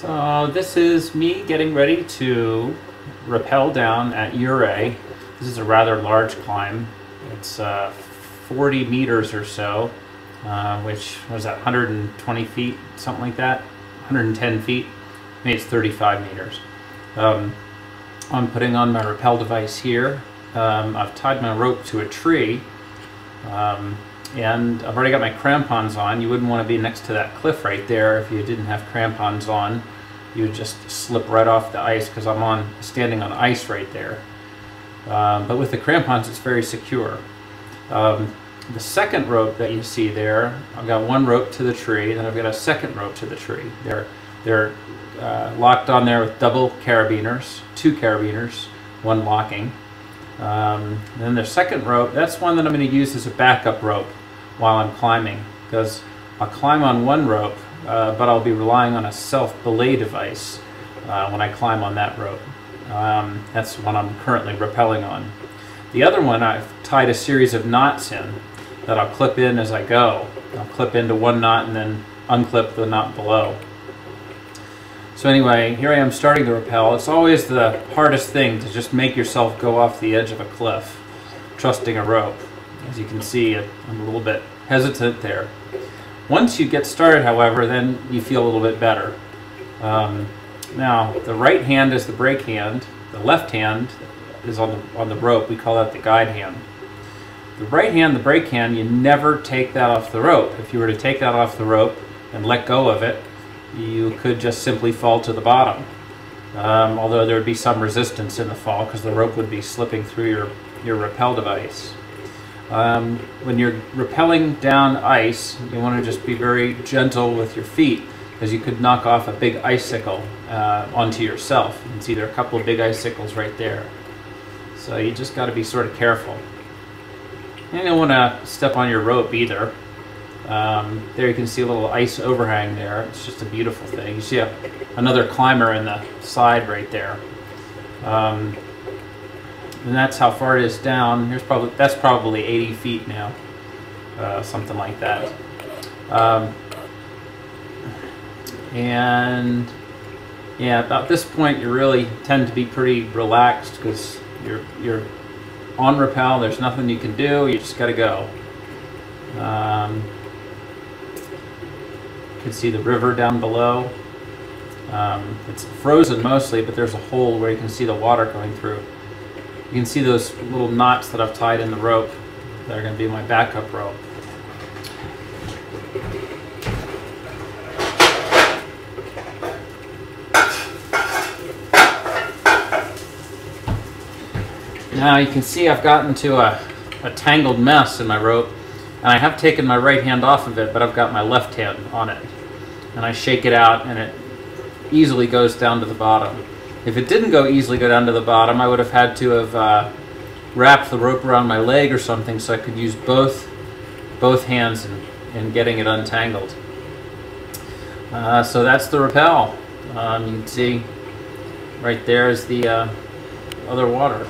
So this is me getting ready to rappel down at Ouray. This is a rather large climb. It's 40 meters or so, which was at 120 feet, something like that, 110 feet. Maybe it's 35 meters. I'm putting on my rappel device here. I've tied my rope to a tree, and I've already got my crampons on. You wouldn't want to be next to that cliff right there if you didn't have crampons on. You would just slip right off the ice because I'm standing on ice right there. But with the crampons, it's very secure. The second rope that you see there, I've got one rope to the tree, then I've got a second rope to the tree. They're locked on there with double carabiners, 2 carabiners, 1 locking. Then the second rope, that's one that I'm going to use as a backup rope while I'm climbing, because I'll climb on one rope, but I'll be relying on a self-belay device when I climb on that rope. That's the one I'm currently rappelling on. The other one, I've tied a series of knots in that I'll clip in as I go. I'll clip into one knot and then unclip the knot below. So anyway, here I am starting to rappel. It's always the hardest thing to just make yourself go off the edge of a cliff, trusting a rope. As you can see, I'm a little bit hesitant there. Once you get started, however, then you feel a little bit better. Now, the right hand is the brake hand. The left hand is on the rope. We call that the guide hand. The right hand, the brake hand, you never take that off the rope. If you were to take that off the rope and let go of it, you could just simply fall to the bottom. Although there would be some resistance in the fall because the rope would be slipping through your rappel device. When you're rappelling down ice, you want to just be very gentle with your feet, because you could knock off a big icicle onto yourself. You can see there are a couple of big icicles right there. So you just got to be sort of careful. And you don't want to step on your rope either. There you can see a little ice overhang there. It's just a beautiful thing. You see another climber in the side right there. And that's how far it is down. That's probably 80 feet now, something like that. And yeah, about this point you really tend to be pretty relaxed because you're on rappel. There's nothing you can do. You just got to go. You can see the river down below. It's frozen mostly, but there's a hole where you can see the water going through. You can see those little knots that I've tied in the rope that are going to be my backup rope. Now you can see I've gotten to a tangled mess in my rope, and I have taken my right hand off of it, but I've got my left hand on it. And I shake it out and it easily goes down to the bottom. If it didn't easily go down to the bottom, I would have had to have wrapped the rope around my leg or something so I could use both hands in getting it untangled. So that's the rappel. You can see right there is the other water.